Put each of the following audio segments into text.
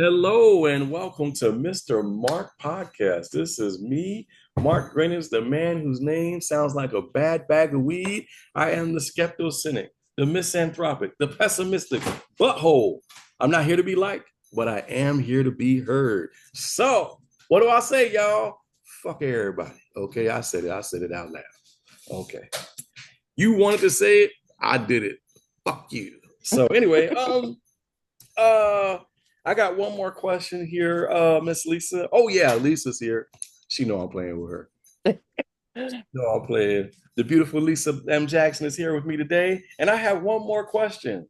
Hello and welcome to Mr. Mark Podcast. This is me, Mark Greenis, the man whose name sounds like a bad bag of weed. I am the skeptical cynic, the misanthropic, the pessimistic butthole. I'm not here to be liked, but I am here to be heard. So, what do I say, y'all? Fuck everybody. Okay, I said it. I said it out loud. Okay. You wanted to say it, I did it. Fuck you. So anyway, uh, I got one more question here, Miss Lisa. Oh yeah, Lisa's here. She know I'm playing with her. No, I'm playing. The beautiful Lisa M. Jackson is here with me today, and I have one more question.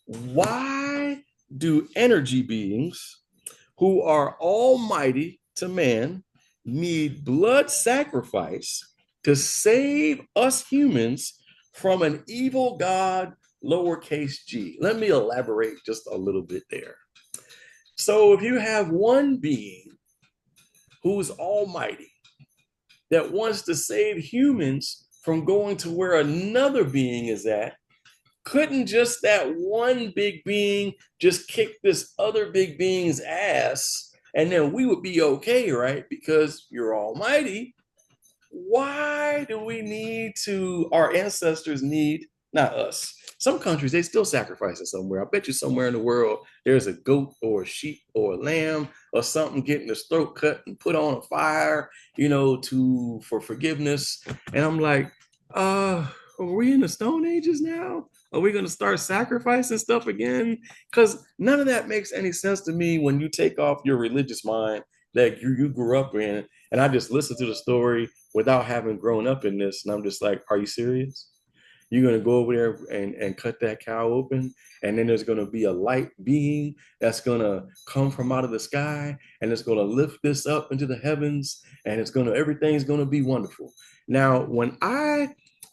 Why do energy beings who are almighty to man need blood sacrifice to save us humans from an evil god, lowercase g? Let me elaborate just a little bit there. So if you have one being who's almighty that wants to save humans from going to where another being is at, couldn't just that one big being just kick this other big being's ass and then we would be okay, right? Because you're almighty. Why do we need to, our ancestors need, not us. Some countries, they still sacrifice it somewhere. I bet you somewhere in the world, there's a goat or a sheep or a lamb or something getting its throat cut and put on a fire, for forgiveness. And I'm like, are we in the Stone Ages now? Are we going to start sacrificing stuff again? Because none of that makes any sense to me when you take off your religious mind that you grew up in. And I just listened to the story without having grown up in this. And I'm just like, are you serious? You're going to go over there and cut that cow open. And then there's going to be a light being that's going to come from out of the sky. And it's going to lift this up into the heavens. And everything's going to be wonderful. Now, when I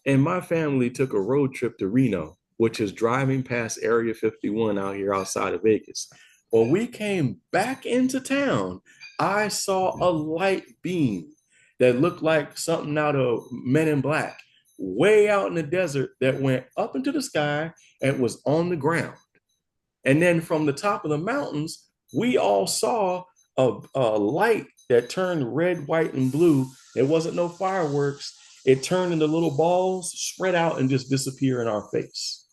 and my family took a road trip to Reno, which is driving past Area 51 out here outside of Vegas, when we came back into town, I saw a light beam that looked like something out of Men in Black, way out in the desert that went up into the sky and was on the ground. And then from the top of the mountains, we all saw a light that turned red, white, and blue. It wasn't no fireworks. It turned into little balls, spread out, and just disappear in our face.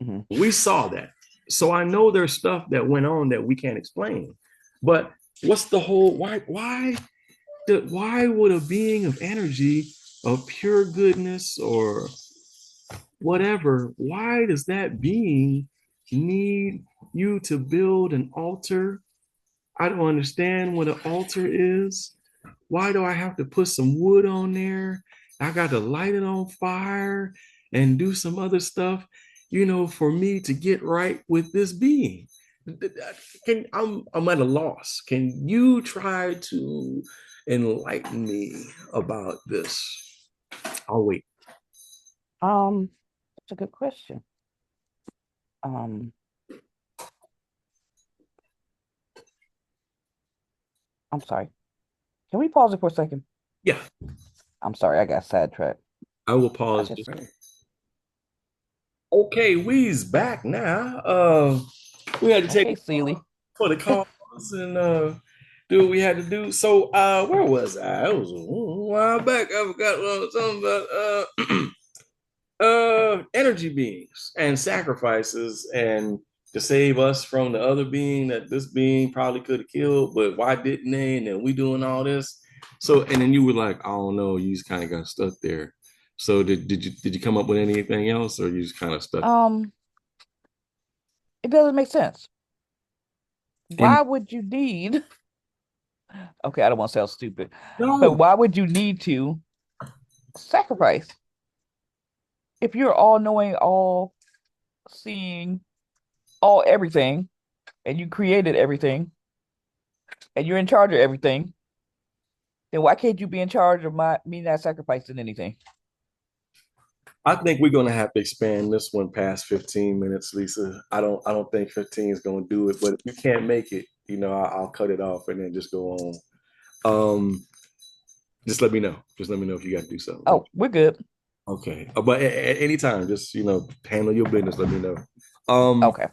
Mm-hmm. We saw that. So I know there's stuff that went on that we can't explain. But what's the whole why would a being of energy, of pure goodness or whatever, why does that being need you to build an altar? I don't understand what an altar is. Why do I have to put some wood on there? I got to light it on fire and do some other stuff, for me to get right with this being. I'm at a loss. Can you try to enlighten me about this? I'll wait. That's a good question. I'm sorry. Can we pause it for a second? Yeah, I'm sorry, I got sidetracked. I will pause. Okay, we's back now. We had to take Sealy. for the calls and do what we had to do. So where was I? It was a while back. I forgot what I was talking about. Energy beings and sacrifices and to save us from the other being that this being probably could have killed, but why didn't they? And then we doing all this. So and then you were like, I don't know, you just kind of got stuck there. So did you come up with anything else or you just kind of stuck? It doesn't make sense. And Why would you need okay, I don't want to sound stupid, but no, why would you need to sacrifice if you're all knowing, all seeing, all everything, and you created everything, and you're in charge of everything? Then why can't you be in charge of me not sacrificing anything? I think we're gonna have to expand this one past 15 minutes, Lisa. I don't think 15 is gonna do it, but if you can't make it, I'll cut it off and then just go on. Um, just let me know. Just let me know if you got to do something. Oh, we're good. Okay. But at any time, just handle your business. Let me know. Um, Okay.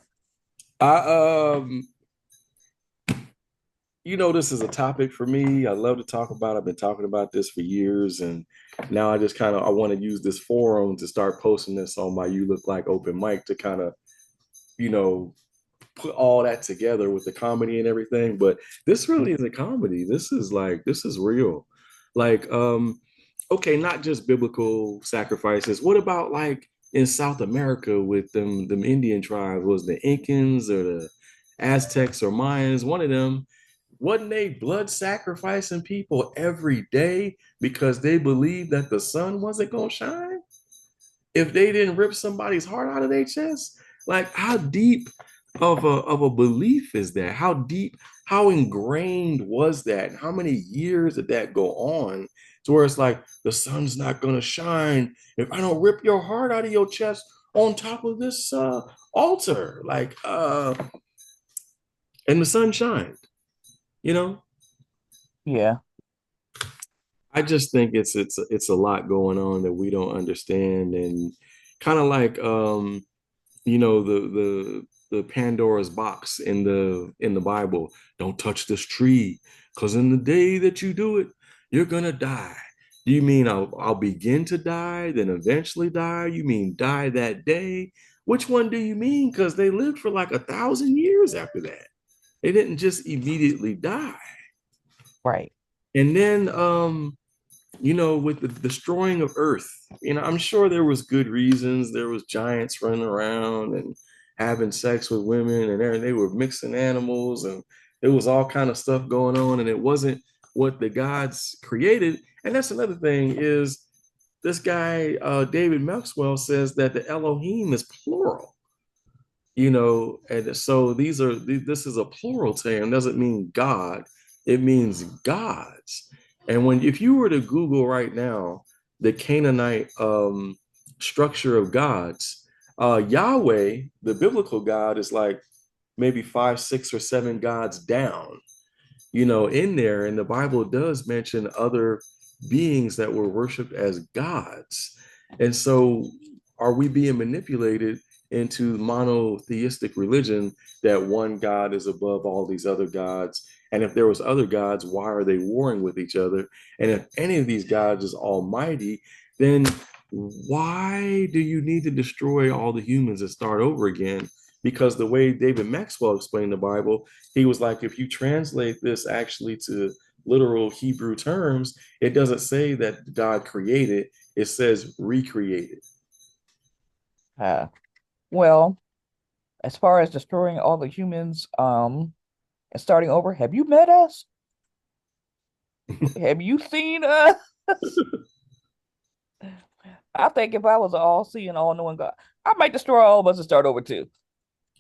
I this is a topic for me. I love to talk about. I've been talking about this for years, and now I just kind of I want to use this forum to start posting this on my You Look Like open mic to kind of you know put all that together with the comedy and everything. But this really is a comedy. This is real. Like, okay, not just biblical sacrifices. What about like in South America with them Indian tribes? Was the Incans or the Aztecs or Mayans? One of them wasn't they blood sacrificing people every day because they believed that the sun wasn't gonna shine? If they didn't rip somebody's heart out of their chest? Like how deep of a belief is that? How deep, how ingrained was that? How many years did that go on to where it's like the sun's not gonna shine if I don't rip your heart out of your chest on top of this altar? And the sun shined, you know? Yeah. I just think it's a lot going on that we don't understand and kind of like you know the Pandora's box in the Bible. Don't touch this tree, because in the day that you do it, you're gonna die. Do you mean I'll begin to die, then eventually die? You mean die that day? Which one do you mean? Because they lived for like 1,000 years after that. They didn't just immediately die. Right. And then with the destroying of Earth, I'm sure there was good reasons. There was giants running around and having sex with women, and they were mixing animals, and there was all kind of stuff going on, and it wasn't what the gods created. And that's another thing is this guy David Maxwell says that the Elohim is plural, and so this is a plural term. It doesn't mean God, it means gods. And when if you were to Google right now the Canaanite structure of gods, Yahweh, the biblical God, is like maybe five, six, or seven gods down, in there. And the Bible does mention other beings that were worshiped as gods. And so, are we being manipulated into monotheistic religion that one God is above all these other gods? And if there was other gods, why are they warring with each other? And if any of these gods is almighty, then why do you need to destroy all the humans and start over again? Because the way David Maxwell explained the Bible, he was like, if you translate this actually to literal Hebrew terms, it doesn't say that God created, it says recreated. Uh, well, as far as destroying all the humans, and starting over, have you met us? Have you seen us? I think if I was an all-seeing, all-knowing God, I might destroy all of us and start over too.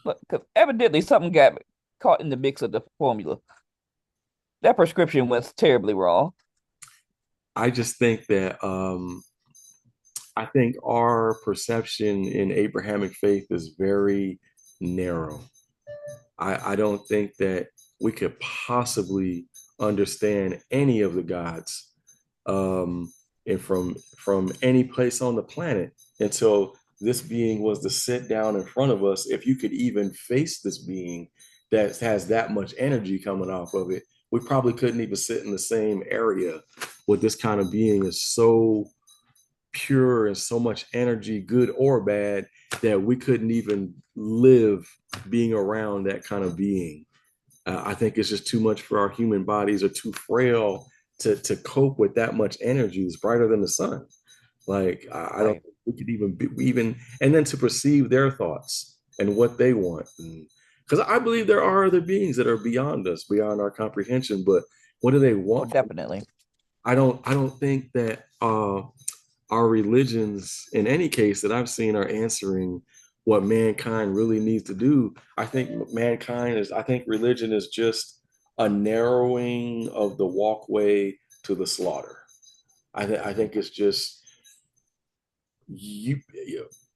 But because evidently something got caught in the mix of the formula. That prescription went terribly wrong. I just think that I think our perception in Abrahamic faith is very narrow. I don't think that we could possibly understand any of the gods, and from any place on the planet until this being was to sit down in front of us. If you could even face this being that has that much energy coming off of it, we probably couldn't even sit in the same area with this kind of being is so pure and so much energy, good or bad, that we couldn't even live being around that kind of being. I think it's just too much for our human bodies are too frail to cope with that much energy. It's brighter than the sun. Like I don't Right. think we could even and then to perceive their thoughts and what they want. Because I believe there are other beings that are beyond us, beyond our comprehension. But what do they Oh, want? definitely. I don't think that our religions, in any case that I've seen, are answering what mankind really needs to do. I think religion is just a narrowing of the walkway to the slaughter. I think it's just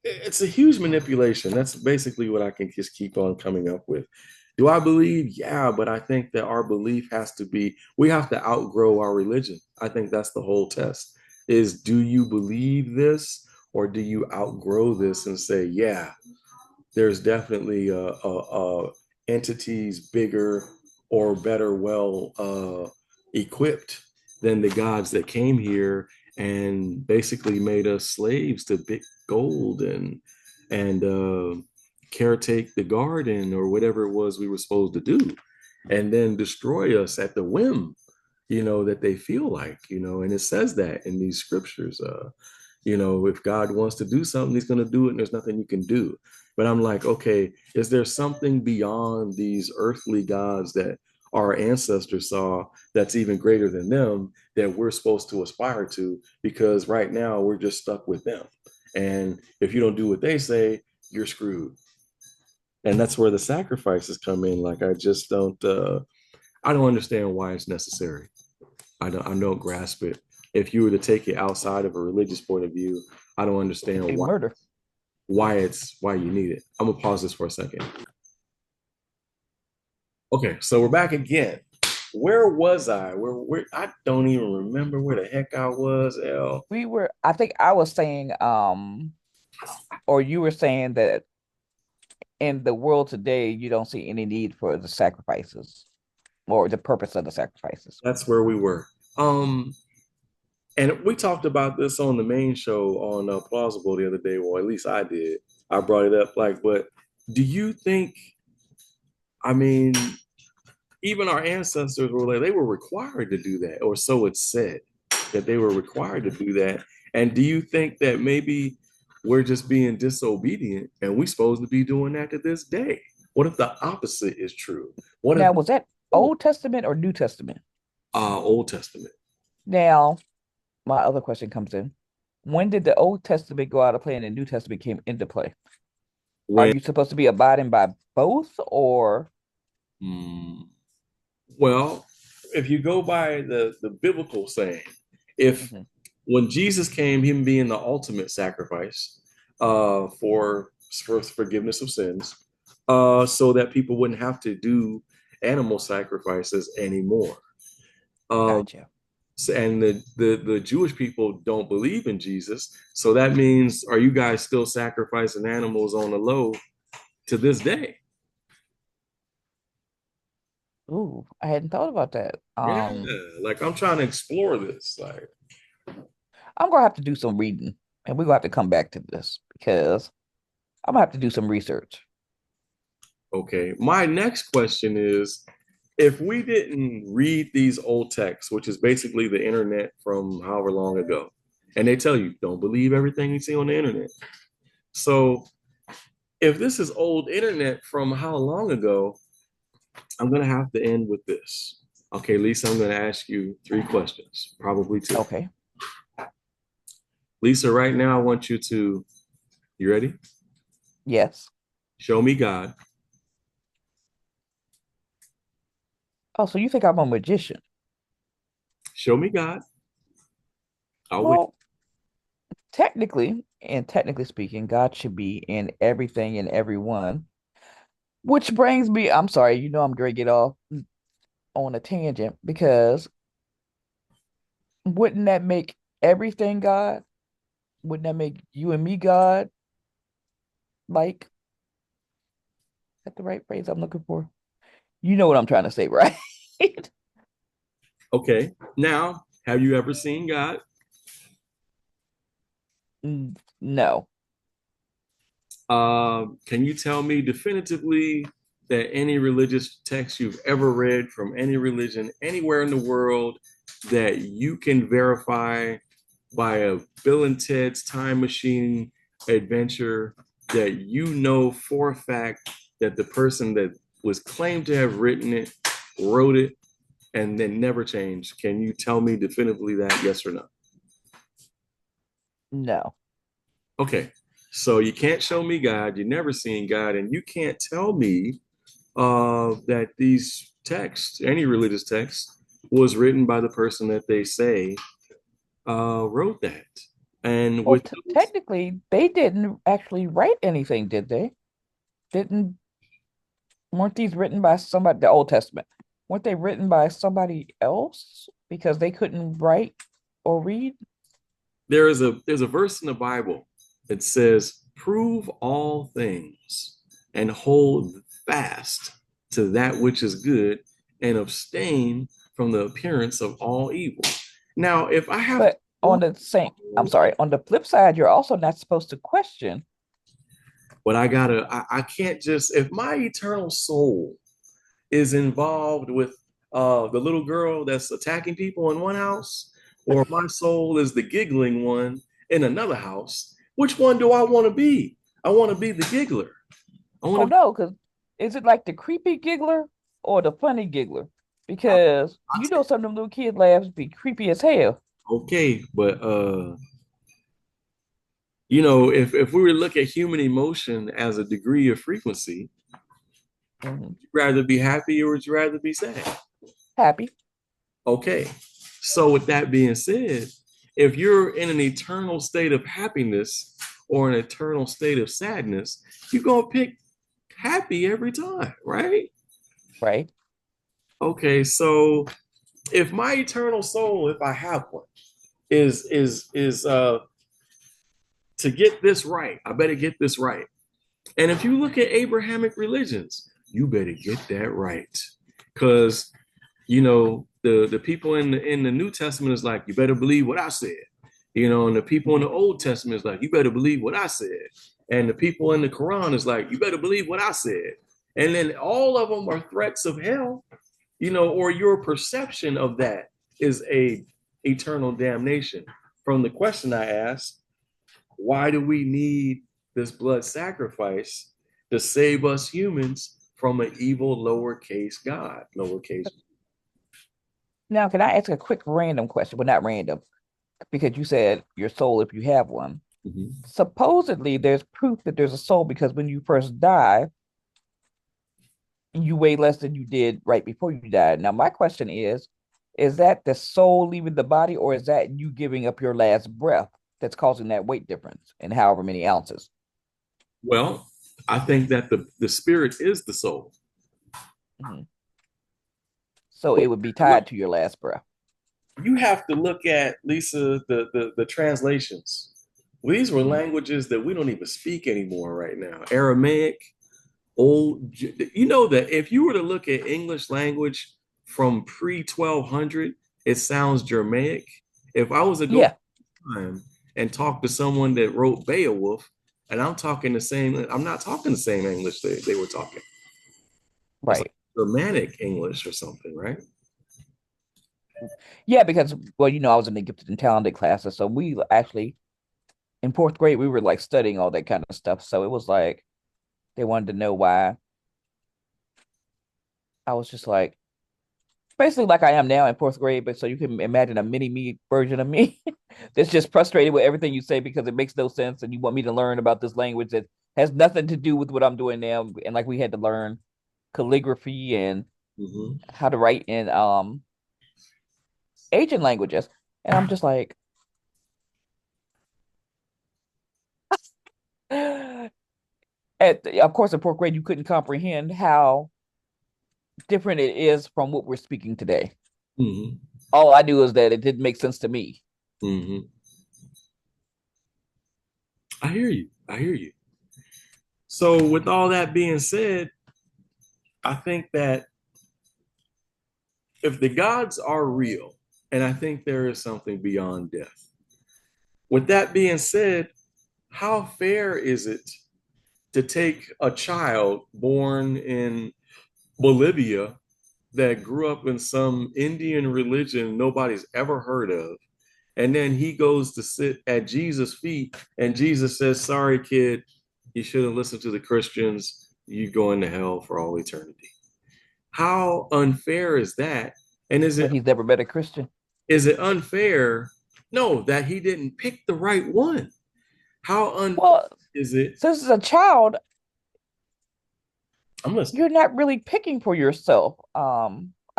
it's a huge manipulation. That's basically what I can just keep on coming up with. Do I believe? Yeah, but I think that our belief has to be, we have to outgrow our religion. I think that's the whole test is, do you believe this or do you outgrow this and say, yeah, there's definitely entities bigger or better well equipped than the gods that came here and basically made us slaves to big gold and caretake the garden or whatever it was we were supposed to do, and then destroy us at the whim, that they feel like, and it says that in these scriptures. If God wants to do something, he's going to do it, and there's nothing you can do. But I'm like, okay, is there something beyond these earthly gods that our ancestors saw that's even greater than them that we're supposed to aspire to? Because right now we're just stuck with them. And if you don't do what they say, you're screwed. And that's where the sacrifices come in. Like, I don't understand why it's necessary. I don't grasp it. If you were to take it outside of a religious point of view, I don't understand A why murder. why you need it. I'm gonna pause this for a second. Okay, so we're back again. Where was I? Where I don't even remember where the heck I was, L. I think I was saying, or you were saying that in the world today, you don't see any need for the sacrifices or the purpose of the sacrifices. That's where we were. Um, and we talked about this on the main show on Plausible the other day. Well, at least I did. I brought it up. Like, but do you think? I mean, even our ancestors were like they were required to do that, or so it's said that they were required to do that. And do you think that maybe we're just being disobedient and we're supposed to be doing that to this day? What if the opposite is true? What if Now, was that Old Testament or New Testament? Old Testament? Now, my other question comes in. When did the Old Testament go out of play and the New Testament came into play? Are When you supposed to be abiding by both or hmm, well, if you go by the biblical saying, if Mhm. when Jesus came, him being the ultimate sacrifice for forgiveness of sins, so that people wouldn't have to do animal sacrifices anymore. Uh, Gotcha. and the Jewish people don't believe in Jesus, so that means, are you guys still sacrificing animals on the low to this day? Ooh, I hadn't thought about that. Yeah, like I'm trying to explore this. Like, I'm gonna have to do some reading and we're gonna have to come back to this because I'm gonna have to do some research. okay, my next question is, if we didn't read these old texts, which is basically the internet from however long ago, and they tell you don't believe everything you see on the internet. So if this is old internet from how long ago, I'm gonna have to end with this. Okay, Lisa, I'm gonna ask you three questions, probably two. Okay. Lisa, right now I want you ready? Yes. Show me God. Oh, so you think I'm a magician? Show me God. I'll wait. Well, technically, and technically speaking, God should be in everything and everyone. Which brings me, I'm sorry, I'm gonna get off on a tangent because wouldn't that make everything God? Wouldn't that make you and me God? Like, is that the right phrase I'm looking for? You know what I'm trying to say, right? Okay. Now, have you ever seen God? No. Can you tell me definitively that any religious text you've ever read from any religion anywhere in the world that you can verify by a Bill and Ted's time machine adventure, that you know for a fact that the person that was claimed to have written it wrote it and then never changed? Can you tell me definitively that, yes or no? No. Okay. So you can't show me God, you've never seen God, and you can't tell me that these texts, any religious text, was written by the person that they say wrote that. And Well, with t those, technically, they didn't actually write anything, did they? Didn't Weren't these written by somebody, the Old Testament? Weren't they written by somebody else because they couldn't write or read? there's a verse in the Bible that says, "Prove all things and hold fast to that which is good, and abstain from the appearance of all evil. Now, if I have to But on the same, I'm sorry, on the flip side, you're also not supposed to question. but I can't just, if my eternal soul is involved with the little girl that's attacking people in one house, or my soul is the giggling one in another house, which one do I want to be? I want to be the giggler. I want Oh to, no, because is it like the creepy giggler or the funny giggler? I, Because I you take, know some of them little kid laughs be creepy as hell. okay, but if we were to look at human emotion as a degree of frequency, Mhm. would you rather be happy or would you rather be sad? Happy. Okay. So with that being said, if you're in an eternal state of happiness or an eternal state of sadness, you're gonna pick happy every time, right? Right? Okay, so if my eternal soul, if I have one, is to get this right, I better get this right. And if you look at Abrahamic religions, you better get that right. Because the people in the New Testament is like, you better believe what I said. And the people in the Old Testament is like, you better believe what I said. And the people in the Quran is like, you better believe what I said. And then all of them are threats of hell, or your perception of that is a eternal damnation. From the question I asked, why do we need this blood sacrifice to save us humans from an evil lowercase God, lowercase? Now, can I ask a quick random question? Well, not random, because you said your soul if you have one. Mhm. Supposedly, there's proof that there's a soul because when you first die, you weigh less than you did right before you died. Now, my question is that the soul leaving the body, or is that you giving up your last breath that's causing that weight difference in however many ounces? Well, I think that the spirit is the soul. Mhm. So But it would be tied to your last breath. you have to look at, Lisa, the translations. These were Mhm. languages that we don't even speak anymore right now. Aramaic, old. You know that if you were to look at English language from pre 1200, it sounds Germanic. If I was to go Yeah, time and talk to someone that wrote Beowulf, and I'm not talking the same English they were talking. It's like right. Germanic English or something, right? Yeah, because well, I was in the gifted and talented classes, so we actually in fourth grade we were like studying all that kind of stuff. So it was like they wanted to know why I was just like basically like I am now in fourth grade, but so you can imagine a mini me version of me that's just frustrated with everything you say because it makes no sense and you want me to learn about this language that has nothing to do with what I'm doing now. And like we had to learn calligraphy and Mm-hmm. how to write in Asian languages. And I'm just like, of course, in fourth grade, you couldn't comprehend how different it is from what we're speaking today. Mm-hmm. All I knew is that it didn't make sense to me. Mm-hmm. I hear you. I hear you. So, with all that being said, I think that if the gods are real, and I think there is something beyond death, with that being said, how fair is it to take a child born in Bolivia that grew up in some Indian religion nobody's ever heard of, and then he goes to sit at Jesus' feet, and Jesus says, "Sorry, kid, you should have listened to the Christians. You go into hell for all eternity." How unfair is that? And is But it he's never met a Christian. is it unfair? No, that he didn't pick the right one. How unfair Well, is it? since as a child, I'm listening. you're not really picking for yourself. I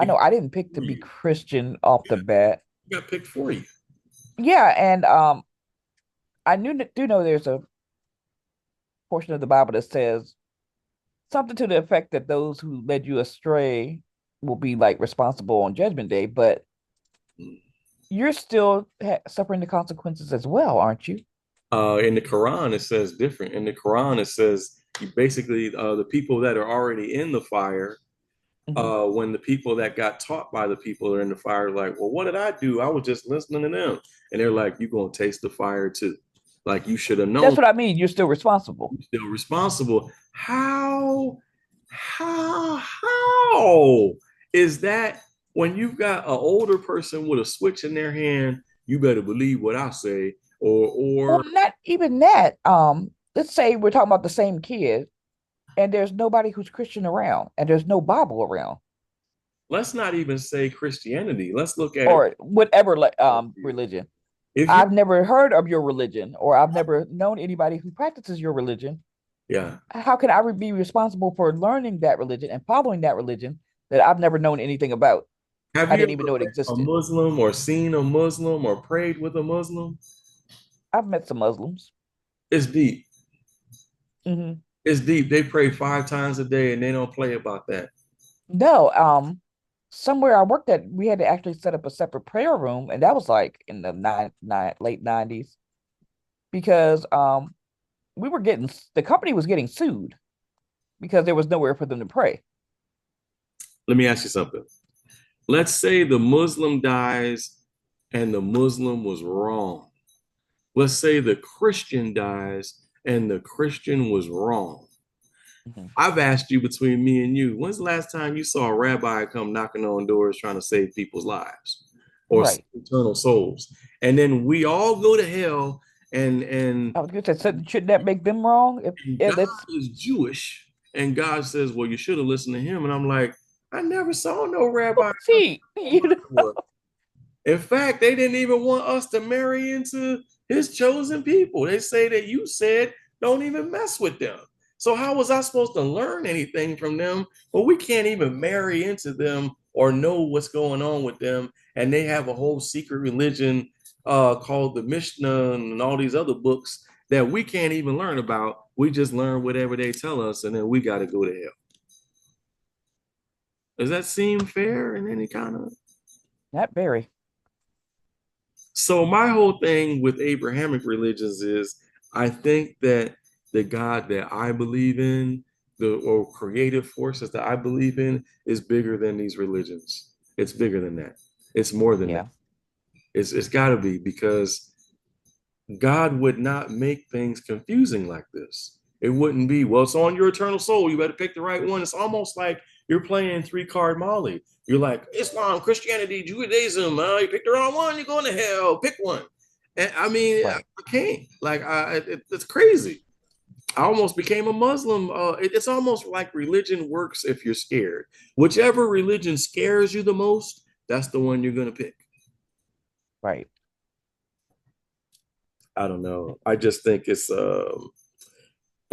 It know I didn't pick to for be you. Christian off the bat. It got picked for you. Yeah, and I do know there's a portion of the Bible that says something to the effect that those who led you astray will be like responsible on Judgment Day, but you're still suffering the consequences as well, aren't you? In the Quran, it says different. In the Quran, it says basically the people that are already in the fire, Hmm. when the people that got taught by the people that are in the fire are like, well, what did I do? I was just listening to them. And they're like, you're going to taste the fire too. Like you should have That's known what I mean. You're still responsible. you're still responsible. How is that when you've got an older person with a switch in their hand, you better believe what I say, Or or not even that. Let's say we're talking about the same kid, and there's nobody who's Christian around, and there's no Bible around, let's not even say Christianity. Let's look at it. or whatever religion. If you I've never heard of your religion, or I've never known anybody who practices your religion. yeah. How can I be responsible for learning that religion and following that religion that I've never known anything about? Have I you didn't even ever know it met a existed. Muslim or seen a Muslim or prayed with a Muslim? I've met some Muslims. It's deep. Hmm. It's deep. They pray 5 times a day and they don't play about that. No, somewhere I worked at, we had to actually set up a separate prayer room, and that was like in the late 90s because we were getting the company was getting sued because there was nowhere for them to pray. Let me ask you something. Let's say the Muslim dies and the Muslim was wrong. Let's say the Christian dies and the Christian was wrong. Mhm. I've asked you between me and you, when's the last time you saw a rabbi come knocking on doors trying to save people's lives or Right. eternal souls? And then we all go to hell and I was gonna say, shouldn't that make them wrong? If and yeah, God that's is Jewish, and God says, "Well, you should have listened to him." And I'm like, I never saw no who rabbi is come he? on You my know? door. In fact, they didn't even want us to marry into his chosen people. They say that you said don't even mess with them. So how was I supposed to learn anything from them? Well, we can't even marry into them or know what's going on with them. And they have a whole secret religion called the Mishnah and all these other books that we can't even learn about. We just learn whatever they tell us, and then we got to go to hell. Does that seem fair in any kind of? Not very. So my whole thing with Abrahamic religions is I think that the God that I believe in, the or creative forces that I believe in is bigger than these religions. It's bigger than that. It's more than that. Yeah. It's got to be because God would not make things confusing like this. It wouldn't be, well, it's on your eternal soul. You better pick the right one. It's almost like you're playing three-card Molly. You're like, Islam, Christianity, Judaism. You pick the wrong one, you're going to hell. Pick one. And I mean, I Right. can't. Like, it's crazy. I almost became a Muslim. It's almost like religion works if you're scared. Whichever religion scares you the most, that's the one you're going to pick. Right. I don't know. I just think it's the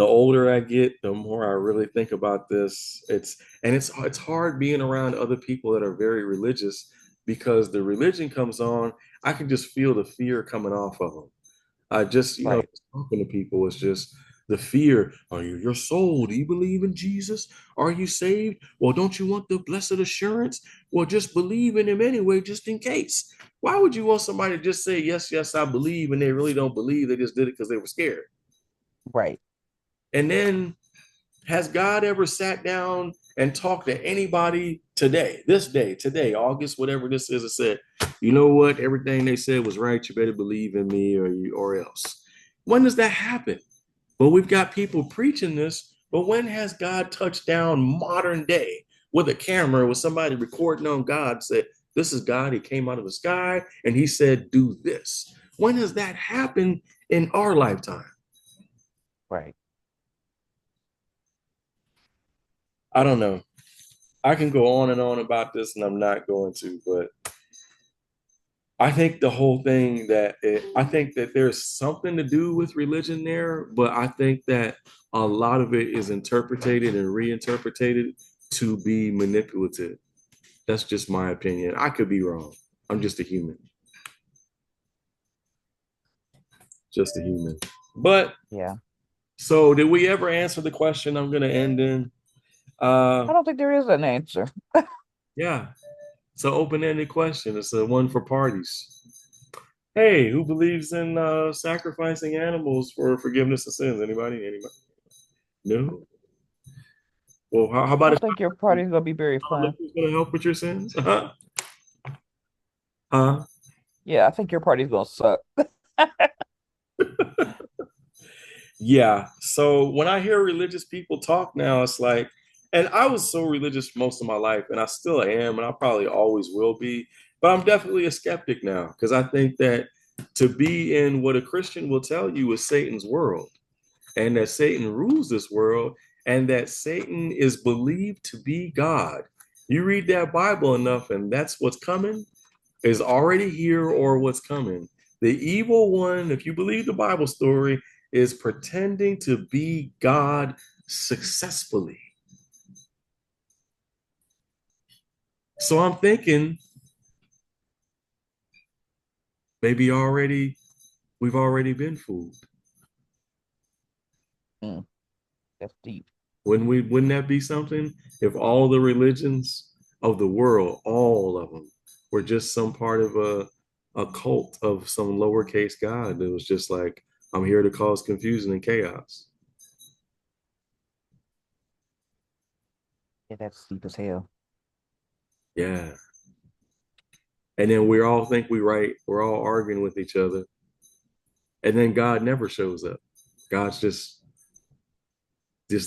older I get, the more I really think about this. It's hard being around other people that are very religious because the religion comes on, I can just feel the fear coming off of them. I just, Right. talking to people is just the fear. Are you your soul? Do you believe in Jesus? Are you saved? Well, don't you want the blessed assurance? Well, just believe in him anyway, just in case. Why would you want somebody to just say, yes, yes, I believe, and they really don't believe? They just did it because they were scared. Right. And then has God ever sat down and talked to anybody today, this day, today, August, whatever this is, and said, you know what, everything they said was right. You better believe in me or else. When does that happen? Well, we've got people preaching this, but when has God touched down modern day with a camera with somebody recording on God said, this is God, he came out of the sky and he said, do this. When has that happened in our lifetime? Right. I don't know. I can go on and on about this, and I'm not going to, but I think the whole thing I think that there's something to do with religion there, but I think that a lot of it is interpreted and reinterpreted to be manipulative. That's just my opinion. I could be wrong. I'm just a human, just a human. But Yeah. so, did we ever answer the question I'm going to end in? Uh, I don't think there is an answer. yeah, it's an open-ended question. It's a one for parties. Hey, who believes in sacrificing animals for forgiveness of sins? Anybody? Anybody? No? Well, how I about if don't think your party's gonna be very fun. who's going to help with your sins? Huh? Huh? Yeah, I think your party's gonna suck. Yeah. So when I hear religious people talk now, it's like, and I was so religious most of my life, and I still am, and I probably always will be. But I'm definitely a skeptic now because I think that to be in what a Christian will tell you is Satan's world, and that Satan rules this world, and that Satan is believed to be God. You read that Bible enough, and that's what's coming is already here or what's coming. The evil one, if you believe the Bible story, is pretending to be God successfully. So I'm thinking maybe already we've already been fooled. Mm, that's deep. Wouldn't that be something if all the religions of the world, all of them, were just some part of a cult of some lowercase God that was just like, I'm here to cause confusion and chaos. Yeah, that's deep as hell. Yeah. And then we all think we right. We're all arguing with each other. And then God never shows up. God's just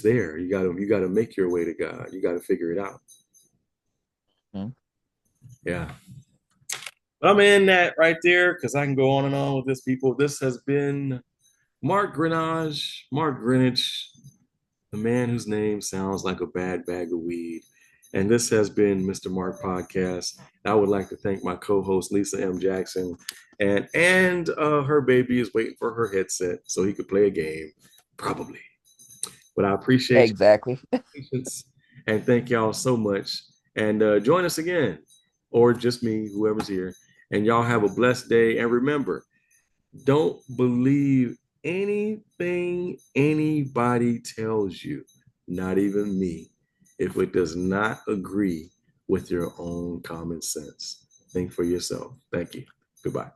there. You gotta make your way to God. You gotta figure it out. Mm. Yeah. But I'm in that right there because I can go on and on with this people. This has been Mark Greenwich, the man whose name sounds like a bad bag of weed. And this has been Mr. Mark Podcast. I would like to thank my co-host Lisa M. Jackson, and her baby is waiting for her headset so he could play a game, probably. But I appreciate Exactly. your patience and thank y'all so much. And join us again, or just me, whoever's here. And y'all have a blessed day. And remember, don't believe anything anybody tells you, not even me, if it does not agree with your own common sense. Think for yourself. Thank you. Goodbye.